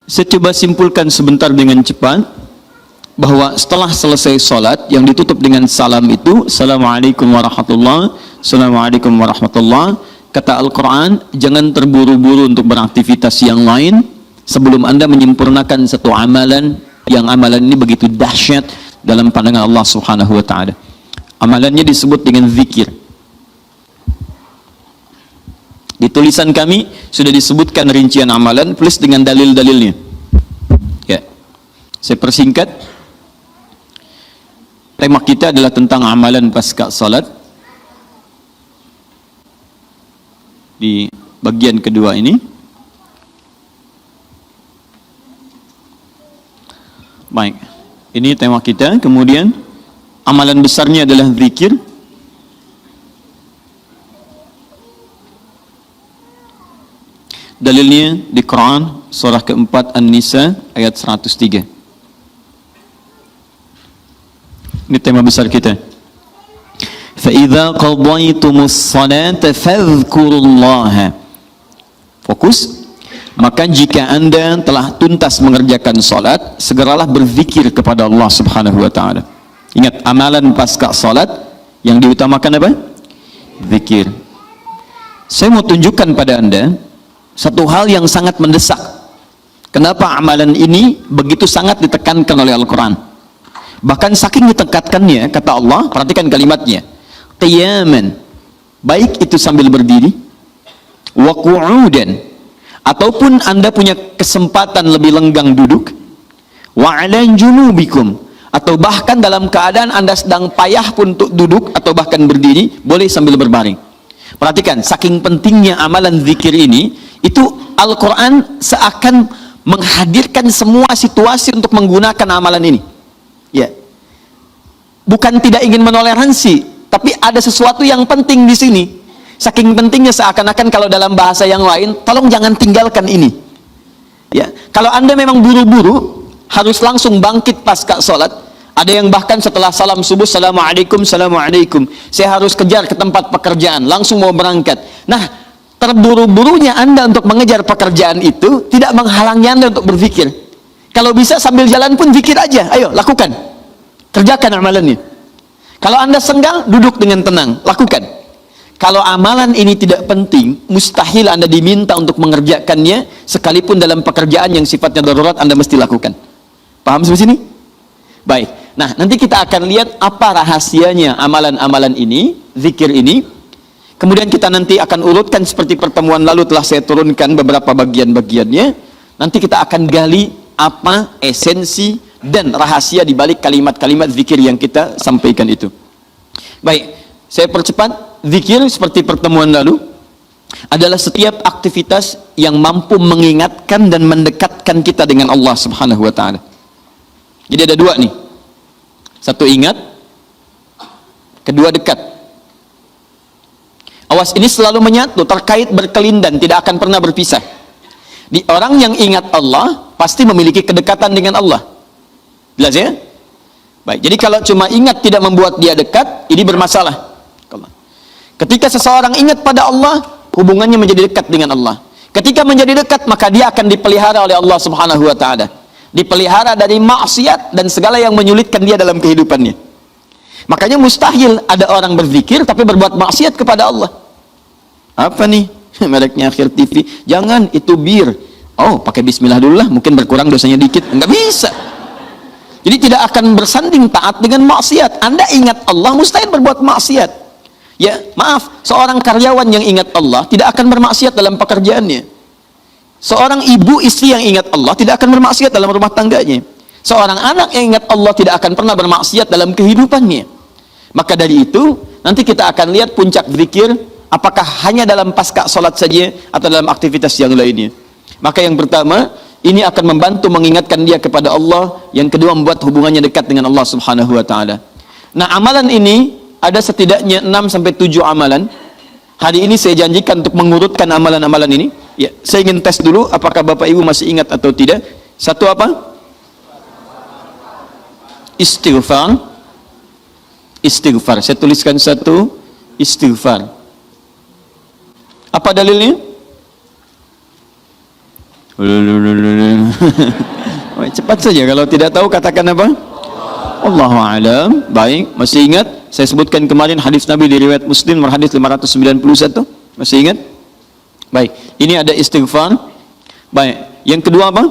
Saya coba simpulkan sebentar dengan cepat bahwa setelah selesai sholat yang ditutup dengan salam itu, Assalamualaikum warahmatullahi, Assalamualaikum warahmatullahi. Kata Al-Quran, jangan terburu-buru untuk beraktivitas yang lain sebelum Anda menyempurnakan satu amalan, yang amalan ini begitu dahsyat dalam pandangan Allah Subhanahu wa Ta'ala. Amalannya disebut dengan zikir. Di tulisan kami sudah disebutkan rincian amalan plus dengan dalil-dalilnya. Ya, saya persingkat. Tema kita adalah tentang amalan pasca salat. Di bagian kedua ini, baik, ini tema kita. Kemudian amalan besarnya adalah zikir. Dalilnya di Quran surah keempat An-Nisa ayat 103. Ini tema besar kita. فَإِذَا قَضَيْتُمُ الصَّلَاةَ فَاذْكُرُوا اللَّهَ. Fokus. Maka jika Anda telah tuntas mengerjakan salat, segeralah berzikir kepada Allah Subhanahu wa Ta'ala. Ingat, amalan pasca salat yang diutamakan apa? Zikir. Saya mau tunjukkan pada Anda satu hal yang sangat mendesak. Kenapa amalan ini begitu sangat ditekankan oleh Al-Quran? Bahkan saking ditekankannya, kata Allah, perhatikan kalimatnya, qiyaman, baik itu sambil berdiri, wa qu'udan, ataupun Anda punya kesempatan lebih lenggang duduk, wa 'ala junubikum, atau bahkan dalam keadaan Anda sedang payah pun untuk duduk atau bahkan berdiri, boleh sambil berbaring. Perhatikan, saking pentingnya amalan zikir ini, itu Al-Quran seakan menghadirkan semua situasi untuk menggunakan amalan ini. Ya, bukan tidak ingin menoleransi, tapi ada sesuatu yang penting di sini. Saking pentingnya seakan-akan kalau dalam bahasa yang lain, tolong jangan tinggalkan ini. Ya, kalau Anda memang buru-buru harus langsung bangkit pasca sholat, ada yang bahkan setelah salam subuh, Assalamualaikum, Assalamualaikum, saya harus kejar ke tempat pekerjaan, langsung mau berangkat. Nah, terburu-burunya Anda untuk mengejar pekerjaan itu tidak menghalangi Anda untuk berpikir. Kalau bisa sambil jalan pun zikir aja, ayo lakukan, kerjakan amalannya. Kalau Anda senggang, duduk dengan tenang, lakukan. Kalau amalan ini tidak penting, mustahil Anda diminta untuk mengerjakannya, sekalipun dalam pekerjaan yang sifatnya darurat Anda mesti lakukan. Paham sampai sini? Baik, nah nanti kita akan lihat apa rahasianya amalan-amalan ini, zikir ini. Kemudian kita nanti akan urutkan seperti pertemuan lalu telah saya turunkan beberapa bagian-bagiannya. Nanti kita akan gali apa esensi dan rahasia di balik kalimat-kalimat zikir yang kita sampaikan itu. Baik, saya percepat. Zikir seperti pertemuan lalu adalah setiap aktivitas yang mampu mengingatkan dan mendekatkan kita dengan Allah Subhanahu wa Ta'ala. Jadi ada dua nih. Satu ingat, kedua dekat. Awas, ini selalu menyatu, terkait berkelindan, tidak akan pernah berpisah. Di orang yang ingat Allah pasti memiliki kedekatan dengan Allah. Jelas ya? Baik, jadi kalau cuma ingat tidak membuat dia dekat, ini bermasalah. Ketika seseorang ingat pada Allah, hubungannya menjadi dekat dengan Allah. Ketika menjadi dekat, maka dia akan dipelihara oleh Allah Subhanahu wa Ta'ala. Dipelihara dari maksiat dan segala yang menyulitkan dia dalam kehidupannya. Makanya mustahil ada orang berzikir tapi berbuat maksiat kepada Allah. Apa nih? Mereknya Akhir TV. Jangan, itu bir. Oh, pakai bismillah dulu lah, mungkin berkurang dosanya dikit. Enggak bisa. Jadi tidak akan bersanding taat dengan maksiat. Anda ingat Allah, mustahil berbuat maksiat. Ya, maaf, seorang karyawan yang ingat Allah tidak akan bermaksiat dalam pekerjaannya. Seorang ibu istri yang ingat Allah tidak akan bermaksiat dalam rumah tangganya. Seorang anak yang ingat Allah tidak akan pernah bermaksiat dalam kehidupannya. Maka dari itu, nanti kita akan lihat puncak zikir, apakah hanya dalam pasca sholat saja atau dalam aktivitas yang lainnya. Maka yang pertama, ini akan membantu mengingatkan dia kepada Allah. Yang kedua, membuat hubungannya dekat dengan Allah Subhanahu wa Ta'ala. Nah, amalan ini ada setidaknya 6-7 amalan. Hari ini saya janjikan untuk mengurutkan amalan-amalan ini. Ya, saya ingin tes dulu apakah Bapak Ibu masih ingat atau tidak. Satu apa? Istighfar. Istighfar. Saya tuliskan satu, istighfar. Apa dalilnya? Cepat saja, kalau tidak tahu katakan apa? Allahu a'lam. Baik, masih ingat? Saya sebutkan kemarin hadis Nabi di riwayat Muslim hadis 591. Masih ingat? Baik, ini ada istighfar. Baik, yang kedua apa?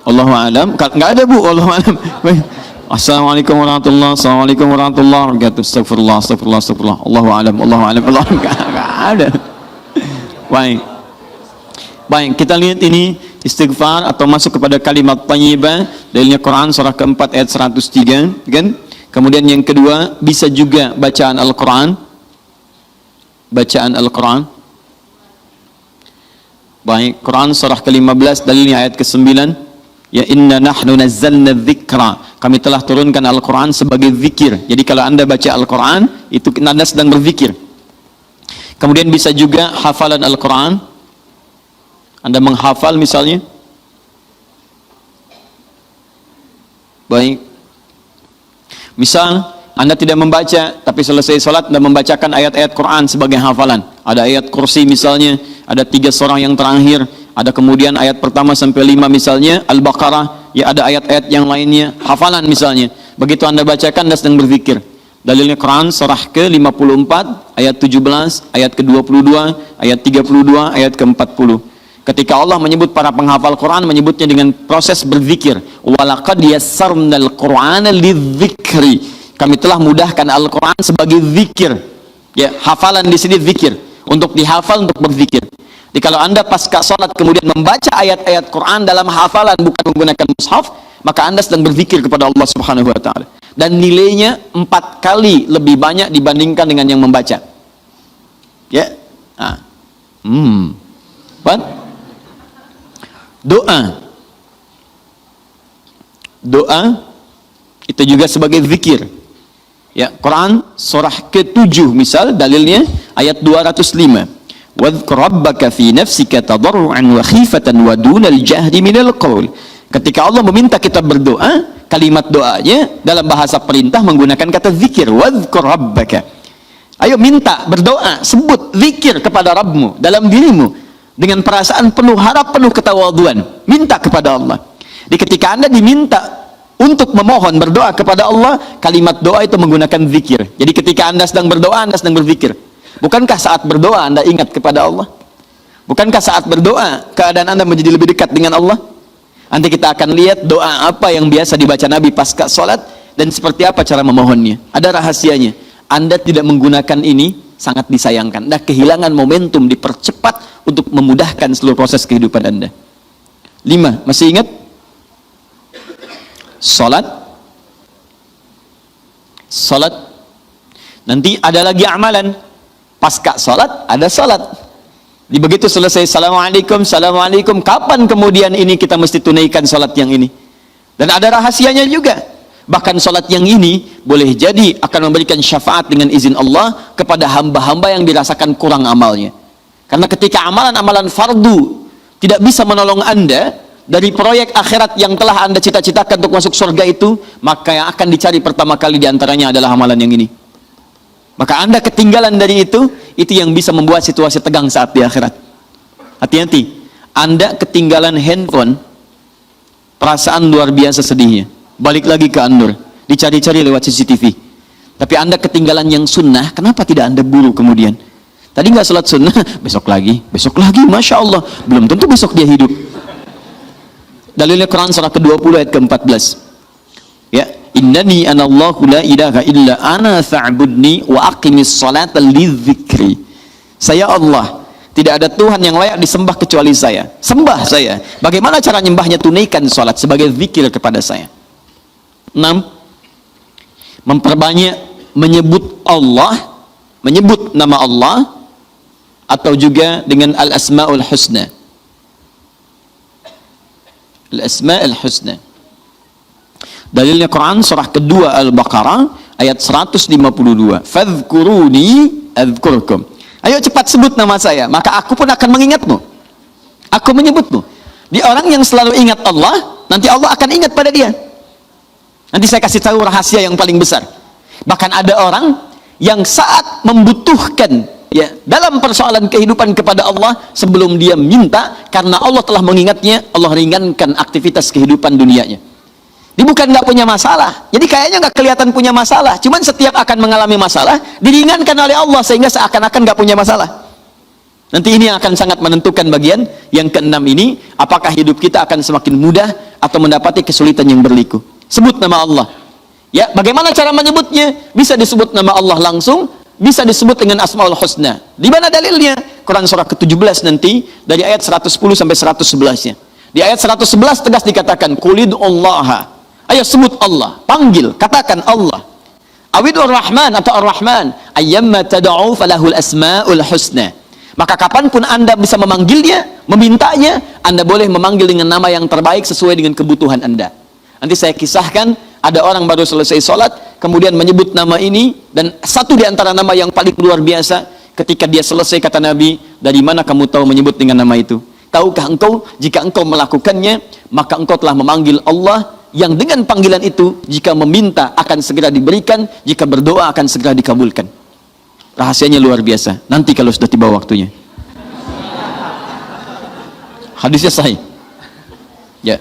Allahu a'lam. Enggak ada, Bu, Allahu a'lam. Baik. Assalamualaikum warahmatullahi wabarakatuh. Assalamualaikum warahmatullahi wabarakatuh. Astagfirullah, astagfirullah, astagfirullah. Allahu a'lam, Allahu a'lam. Enggak ada. Baik. Baik, kita lihat ini istighfar atau masuk kepada kalimat thayyibah. Dalilnya Quran surah keempat ayat 103, kan? Kemudian yang kedua, bisa juga bacaan Al-Quran. Bacaan Al-Quran. Baik, Quran surah ke-15 dalilnya ayat ke-9. Ya inna nahnu nazzalna dzikra. Kami telah turunkan Al-Quran sebagai zikir. Jadi kalau Anda baca Al-Quran, itu Anda sedang berzikir. Kemudian bisa juga hafalan Al-Quran. Anda menghafal misalnya. Baik. Misal Anda tidak membaca, tapi selesai sholat Anda membacakan ayat-ayat Quran sebagai hafalan. Ada ayat kursi misalnya, ada 3 surah yang terakhir, ada kemudian ayat pertama sampai 5 misalnya, Al-Baqarah, ya ada ayat-ayat yang lainnya, hafalan misalnya. Begitu Anda bacakan, Anda sedang berzikir. Dalilnya Quran surah ke-54, ayat 17, ayat ke-22, ayat 32, ayat ke-40. Ketika Allah menyebut para penghafal Quran, menyebutnya dengan proses berzikir. Walaqad yassarnal Qur'ana lidzikri. Kami telah mudahkan Al-Quran sebagai zikir. Ya, hafalan di sini zikir. Untuk dihafal, untuk berzikir. Jadi kalau Anda pasca salat kemudian membaca ayat-ayat Quran dalam hafalan bukan menggunakan mushaf, maka Anda sedang berzikir kepada Allah Subhanahu wa taala. Dan nilainya 4 kali lebih banyak dibandingkan dengan yang membaca. Ya. Nah. What? Doa itu juga sebagai zikir. Ya, Quran surah ke-7 misal dalilnya ayat 205. Wadhkur rabbaka fi nafsika tadarruan wa khifatan wa dunal jahri minal qaul. Ketika Allah meminta kita berdoa, kalimat doanya dalam bahasa perintah menggunakan kata zikir. Wadhkur rabbaka. Ayo minta, berdoa, sebut zikir kepada Rabbmu dalam dirimu. Dengan perasaan penuh harap, penuh ketawaduan, minta kepada Allah. Di ketika Anda diminta untuk memohon, berdoa kepada Allah, kalimat doa itu menggunakan zikir. Jadi ketika Anda sedang berdoa, Anda sedang berzikir. Bukankah saat berdoa Anda ingat kepada Allah? Bukankah saat berdoa keadaan Anda menjadi lebih dekat dengan Allah? Nanti kita akan lihat doa apa yang biasa dibaca Nabi pasca sholat dan seperti apa cara memohonnya. Ada rahasianya. Anda tidak menggunakan ini, sangat disayangkan. Anda kehilangan momentum, dipercepat untuk memudahkan seluruh proses kehidupan Anda. 5, masih ingat? Salat. Salat. Nanti ada lagi amalan. Pasca salat, ada salat. Di begitu selesai, Assalamualaikum, Assalamualaikum. Kapan kemudian ini kita mesti tunaikan salat yang ini? Dan ada rahasianya juga. Bahkan salat yang ini boleh jadi akan memberikan syafaat dengan izin Allah kepada hamba-hamba yang dirasakan kurang amalnya. Karena ketika amalan-amalan fardu tidak bisa menolong Anda dari proyek akhirat yang telah Anda cita-citakan untuk masuk surga itu, maka yang akan dicari pertama kali diantaranya adalah amalan yang ini. Maka Anda ketinggalan dari itu yang bisa membuat situasi tegang saat di akhirat. Hati-hati, Anda ketinggalan handphone, perasaan luar biasa sedihnya. Balik lagi ke Anur, dicari-cari lewat CCTV. Tapi Anda ketinggalan yang sunnah, kenapa tidak Anda buru kemudian? Tadi nggak sholat sunnah, besok lagi, Masya Allah. Belum tentu besok dia hidup. Dalilnya Quran surah ke-20 ayat ke-14. Ya, innani anallahu la ilaha illa ana fa'budni wa aqimis salata lidzikri. Saya Allah, tidak ada Tuhan yang layak disembah kecuali saya. Sembah saya. Bagaimana cara nyembahnya? Tunaikan salat sebagai zikir kepada saya. 6. Memperbanyak menyebut Allah, menyebut nama Allah, atau juga dengan al-asma'ul husna. Al-asma'ul husna. Dalilnya Quran surah kedua Al-Baqarah ayat 152. Fadhkuruni adzkurkum. Ayo cepat sebut nama saya, maka aku pun akan mengingatmu. Aku menyebutmu. Di orang yang selalu ingat Allah, nanti Allah akan ingat pada dia. Nanti saya kasih tahu rahasia yang paling besar. Bahkan ada orang yang saat membutuhkan ya dalam persoalan kehidupan kepada Allah sebelum dia minta, karena Allah telah mengingatnya, Allah ringankan aktivitas kehidupan dunianya. Dia bukan nggak punya masalah, jadi kayaknya nggak kelihatan punya masalah, cuman setiap akan mengalami masalah diringankan oleh Allah sehingga seakan-akan nggak punya masalah. Nanti ini akan sangat menentukan bagian yang keenam ini, apakah hidup kita akan semakin mudah atau mendapati kesulitan yang berliku. Sebut nama Allah. Ya, bagaimana cara menyebutnya? Bisa disebut nama Allah langsung, bisa disebut dengan Asmaul Husna. Di mana dalilnya? Quran surah ke-17 nanti dari ayat 110 sampai 111-nya. Di ayat 111 tegas dikatakan, Qulidullaha. Ayo sebut Allah, panggil, katakan Allah. Awidur Rahman atau Ar-Rahman, ayyamma tad'u falahul asmaul husna. Maka kapanpun Anda bisa memanggilnya, memintanya, Anda boleh memanggil dengan nama yang terbaik sesuai dengan kebutuhan Anda. Nanti saya kisahkan, ada orang baru selesai sholat, kemudian menyebut nama ini, dan satu di antara nama yang paling luar biasa, ketika dia selesai kata Nabi, dari mana kamu tahu menyebut dengan nama itu? Tahukah engkau, jika engkau melakukannya, maka engkau telah memanggil Allah, yang dengan panggilan itu, jika meminta akan segera diberikan, jika berdoa akan segera dikabulkan. Rahasianya luar biasa. Nanti kalau sudah tiba waktunya. Hadisnya sahih. Ya.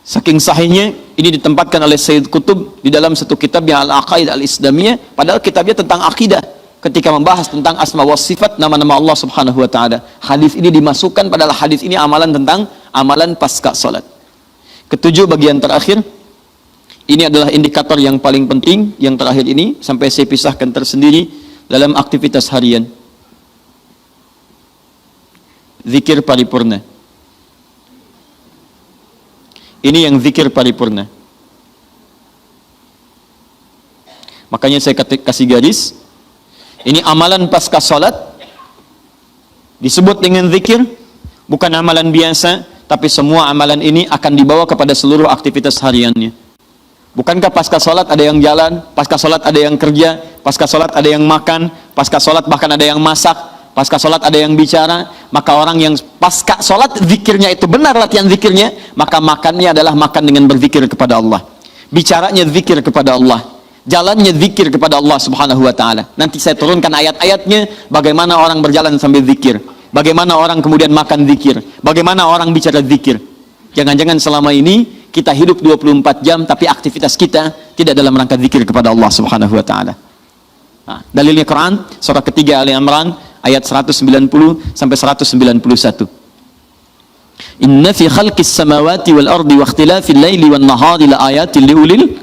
Saking sahihnya, ini ditempatkan oleh Sayyid Qutb di dalam satu kitab yang Al-Aqaid Al-Islamiyah, padahal kitabnya tentang akidah. Ketika membahas tentang asma wa sifat, nama-nama Allah Subhanahu wa taala. Hadis ini dimasukkan, padahal hadis ini amalan tentang amalan pasca salat. Ketujuh, bagian terakhir, ini adalah indikator yang paling penting, yang terakhir ini, sampai saya pisahkan tersendiri dalam aktivitas harian. Zikir paripurna. Ini yang zikir paripurna. Makanya saya kasih garis, ini amalan pasca salat, disebut dengan zikir, bukan amalan biasa, tapi semua amalan ini akan dibawa kepada seluruh aktivitas hariannya. Bukankah pasca sholat ada yang jalan, pasca sholat ada yang kerja, pasca sholat ada yang makan, pasca sholat bahkan ada yang masak, pasca sholat ada yang bicara? Maka orang yang pasca sholat zikirnya itu benar latihan zikirnya, maka makannya adalah makan dengan berzikir kepada Allah, bicaranya zikir kepada Allah, jalannya zikir kepada Allah Subhanahu wa ta'ala. Nanti saya turunkan ayat-ayatnya, bagaimana orang berjalan sambil zikir, bagaimana orang kemudian makan zikir, bagaimana orang bicara zikir. Jangan-jangan selama ini kita hidup 24 jam tapi aktivitas kita tidak dalam rangka zikir kepada Allah Subhanahu wa taala. Nah, dalilnya Quran surah ketiga Ali Imran ayat 190 sampai 191. Inna fi khalqis samawati wal ardi wa ikhtilafil laili wan nahari la ayatin liulil.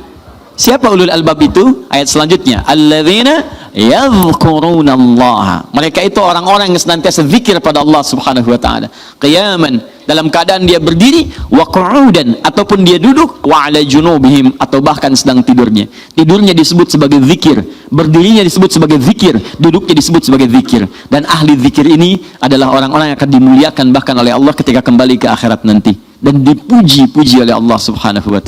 Siapa ulul albab itu? Ayat selanjutnya, alladzina yadhkurunallaha. Mereka itu orang-orang yang senantiasa zikir pada Allah Subhanahu wa taala. Qiyaman, dalam keadaan dia berdiri, wa qu'udan, ataupun dia duduk, wa ala junubihim, atau bahkan sedang tidurnya. Tidurnya disebut sebagai zikir, berdirinya disebut sebagai zikir, duduknya disebut sebagai zikir. Dan ahli zikir ini adalah orang-orang yang akan dimuliakan bahkan oleh Allah ketika kembali ke akhirat nanti, dan dipuji-puji oleh Allah Subhanahu wa taala.